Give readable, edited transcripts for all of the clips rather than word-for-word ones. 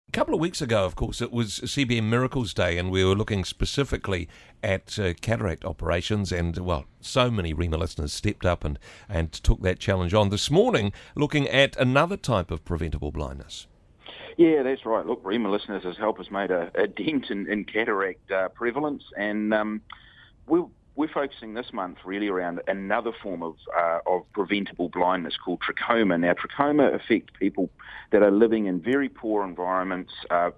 A couple of weeks ago, of course, it was CBM Miracles Day, and we were looking specifically at cataract operations, and, well, so many REMA listeners stepped up and took that challenge on. This morning, looking at another type of preventable blindness. Yeah, that's right. Look, REMA listeners has helped us made a dent in cataract prevalence, and we're focusing this month really around another form of preventable blindness called trachoma. Now, trachoma affect people that are living in very poor environments,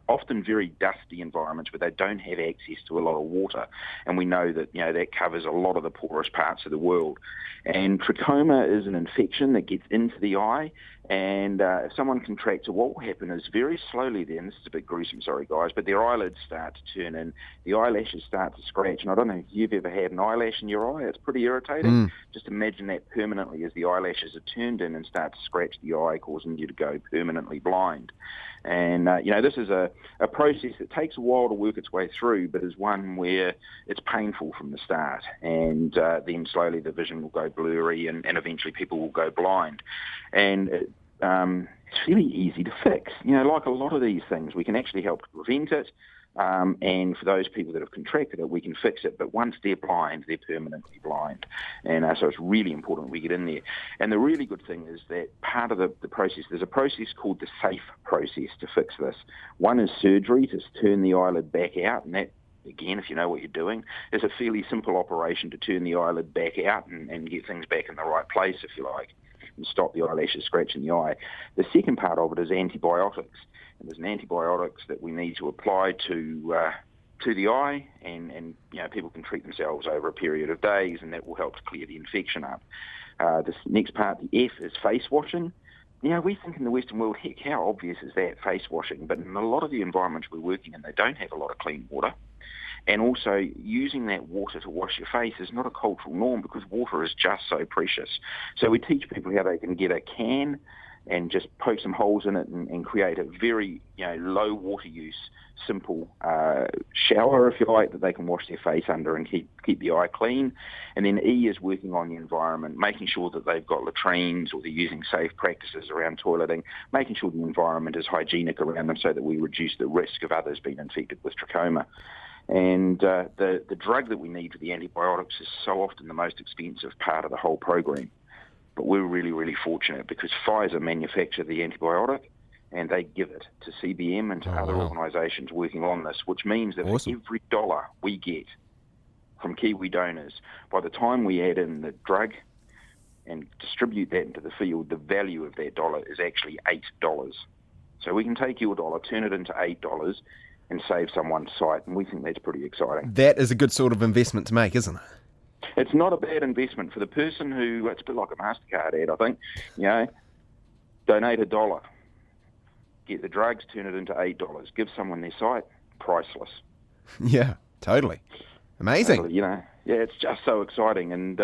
often very dusty environments where they don't have access to a lot of water, and we know that that covers a lot of the poorest parts of the world. And trachoma is an infection that gets into the eye, and if someone contracts it, what will happen is very slowly then, this is a bit gruesome, sorry guys, but their eyelids start to turn in, the eyelashes start to scratch, and I don't know if you've ever had an eyelash in your eye, it's pretty irritating. Just imagine that permanently as the eyelashes are turned in and start to scratch the eye, causing you to go permanently blind. And, this is a process that takes a while to work its way through, but is one where it's painful from the start, and then slowly the vision will go blurry, and eventually people will go blind. And it's really easy to fix. Like a lot of these things, we can actually help to prevent it. And for those people that have contracted it, we can fix it. But once they're blind, they're permanently blind. And so it's really important we get in there. And the really good thing is that part of the process, there's a process called the SAFE process to fix this. One is surgery to turn the eyelid back out, and that, again, if you know what you're doing, is a fairly simple operation to turn the eyelid back out and get things back in the right place, if you like, and stop the eyelashes scratching the eye. The second part of it is antibiotics. And there's an antibiotics that we need to apply to the eye, and people can treat themselves over a period of days, and that will help to clear the infection up. This next part, the F, is face washing. We think in the Western world, heck, how obvious is that, face washing? But in a lot of the environments we're working in, they don't have a lot of clean water. And also, using that water to wash your face is not a cultural norm because water is just so precious. So we teach people how they can get a can and just poke some holes in it and create a very low water use, simple shower, if you like, that they can wash their face under and keep the eye clean. And then E is working on the environment, making sure that they've got latrines or they're using safe practices around toileting, making sure the environment is hygienic around them so that we reduce the risk of others being infected with trachoma. And the drug that we need for the antibiotics is so often the most expensive part of the whole program. But we're really, really fortunate because Pfizer manufacture the antibiotic and they give it to CBM and to other organisations working on this, which means that for every dollar we get from Kiwi donors, by the time we add in the drug and distribute that into the field, the value of that dollar is actually $8. So we can take your dollar, turn it into $8 and save someone's sight, and we think that's pretty exciting. That is a good sort of investment to make, isn't it? It's not a bad investment for the person who, it's a bit like a MasterCard ad, I think, donate $1, get the drugs, turn it into $8, give someone their sight, priceless. Yeah, totally. Amazing. It's just so exciting. And,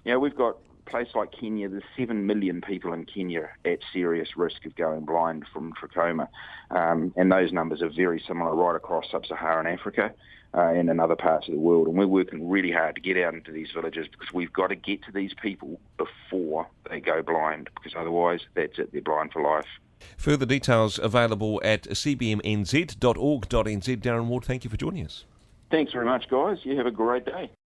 we've got a place like Kenya, there's 7 million people in Kenya at serious risk of going blind from trachoma. And those numbers are very similar right across sub-Saharan Africa and in other parts of the world. And we're working really hard to get out into these villages because we've got to get to these people before they go blind, because otherwise, that's it, they're blind for life. Further details available at cbmnz.org.nz. Darren Ward, thank you for joining us. Thanks very much, guys. You have a great day.